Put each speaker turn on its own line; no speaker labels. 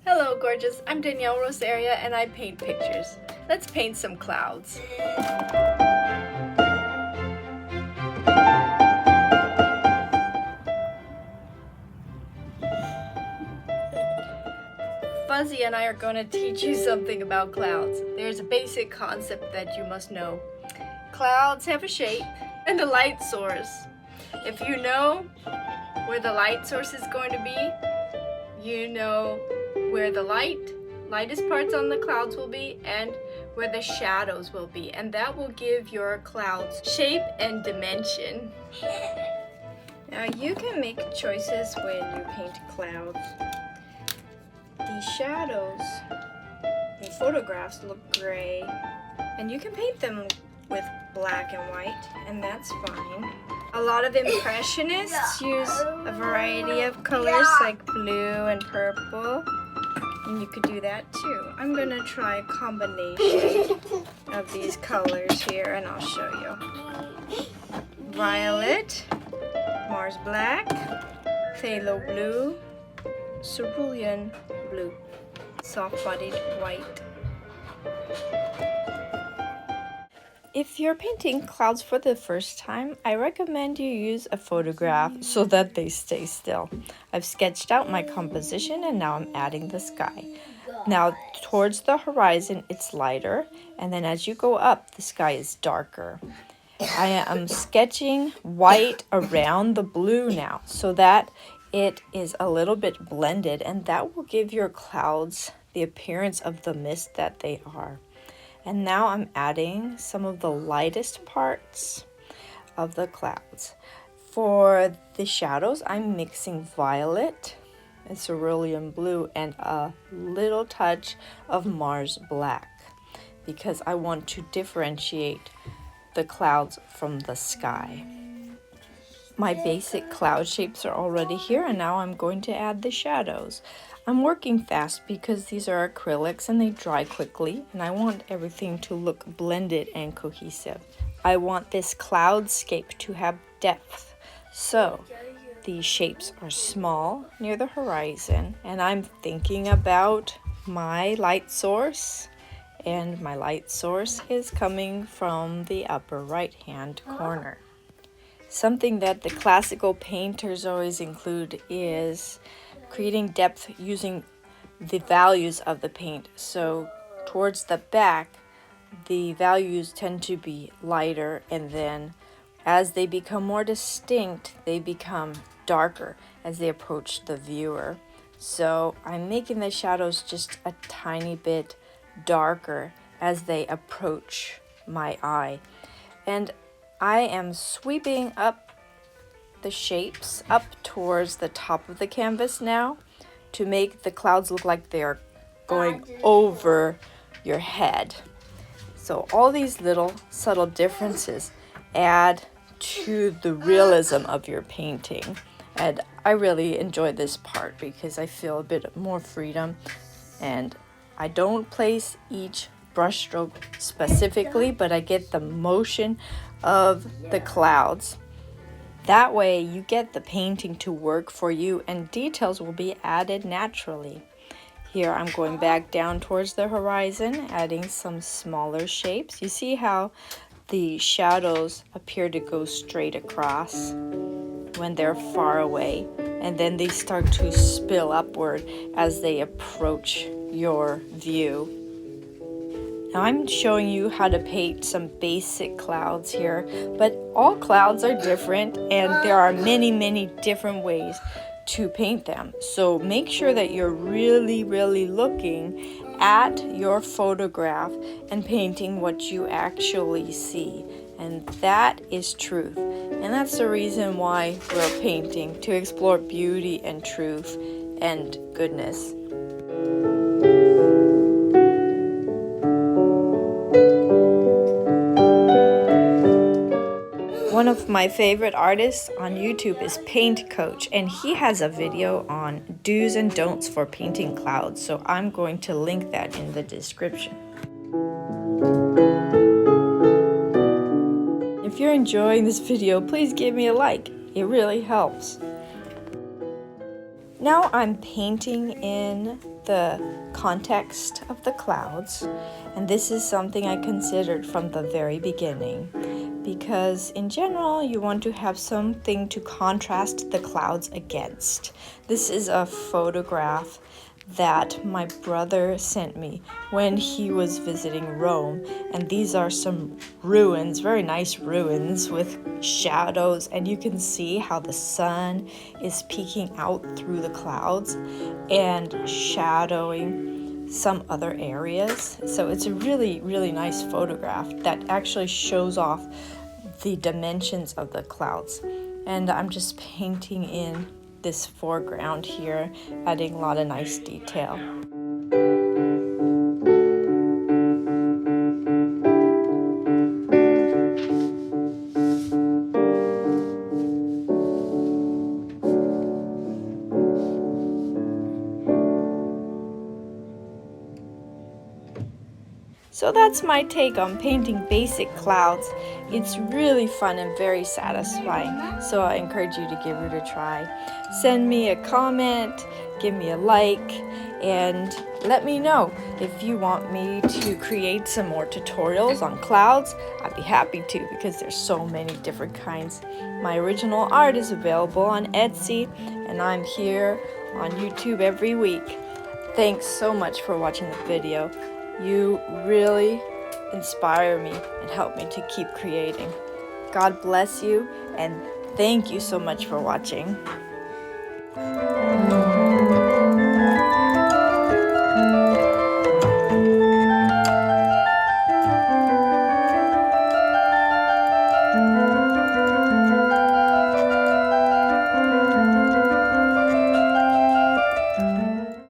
Hello, gorgeous. I'm Danielle Rosaria and I paint pictures. Let's paint some clouds. Fuzzy and I are going to teach you something about clouds. There's a basic concept that you must know. Clouds have a shape and a light source. If you know where the light source is going to be, you know where the lightest parts on the clouds will be and where the shadows will be, and that will give your clouds shape and dimension. Now you can make choices when you paint clouds. The shadows in photographs look gray, and you can paint them with black and white, and that's fine. A lot of impressionists use a variety of colors like blue and purple, and you could do that too. I'm gonna try a combination of these colors here, and I'll show you. Violet, Mars black, phthalo blue, cerulean blue, soft-bodied white. If you're painting clouds for the first time, I recommend you use a photograph so that they stay still. I've sketched out my composition and now I'm adding the sky. Now towards the horizon it's lighter, and then as you go up the sky is darker. I am sketching white around the blue now so that it is a little bit blended, and that will give your clouds the appearance of the mist that they are. And now I'm adding some of the lightest parts of the clouds. For the shadows, I'm mixing violet and cerulean blue and a little touch of Mars black because I want to differentiate the clouds from the sky. My basic cloud shapes are already here, and now I'm going to add the shadows. I'm working fast because these are acrylics and they dry quickly, and I want everything to look blended and cohesive. I want this cloudscape to have depth. So these shapes are small near the horizon, and I'm thinking about my light source, and my light source is coming from the upper right hand corner. Something that the classical painters always include is creating depth using the values of the paint. So towards the back, the values tend to be lighter, and then as they become more distinct, they become darker as they approach the viewer. So I'm making the shadows just a tiny bit darker as they approach my eye. And I am sweeping up the shapes up towards the top of the canvas now to make the clouds look like they are going over your head. So all these little subtle differences add to the realism of your painting. And I really enjoy this part because I feel a bit more freedom, and I don't place each brushstroke specifically, but I get the motion of the clouds. That way you get the painting to work for you, and details will be added naturally. Here I'm going back down towards the horizon, adding some smaller shapes. You see how the shadows appear to go straight across when they're far away, and then they start to spill upward as they approach your view. Now I'm showing you how to paint some basic clouds here, but all clouds are different and there are many different ways to paint them. So make sure that you're really looking at your photograph and painting what you actually see. And that is truth. And that's the reason why we're painting, to explore beauty and truth and goodness. One of my favorite artists on YouTube is Paint Coach, and he has a video on do's and don'ts for painting clouds, so I'm going to link that in the description. If you're enjoying this video, please give me a like. It really helps. Now I'm painting in the context of the clouds, and this is something I considered from the very beginning, because in general you want to have something to contrast the clouds against. This is a photograph that my brother sent me when he was visiting Rome, and these are some ruins, very nice ruins with shadows, and you can see how the sun is peeking out through the clouds and shadowing some other areas. So it's a really, really nice photograph that actually shows off the dimensions of the clouds. And I'm just painting in this foreground here, adding a lot of nice detail. So that's my take on painting basic clouds. It's really fun and very satisfying, so I encourage you to give it a try. Send me a comment, give me a like, and let me know if you want me to create some more tutorials on clouds. I'd be happy to, because there's so many different kinds. My original art is available on Etsy, and I'm here on YouTube every week. Thanks so much for watching the video. You really inspire me and help me to keep creating. God bless you, and thank you so much for watching.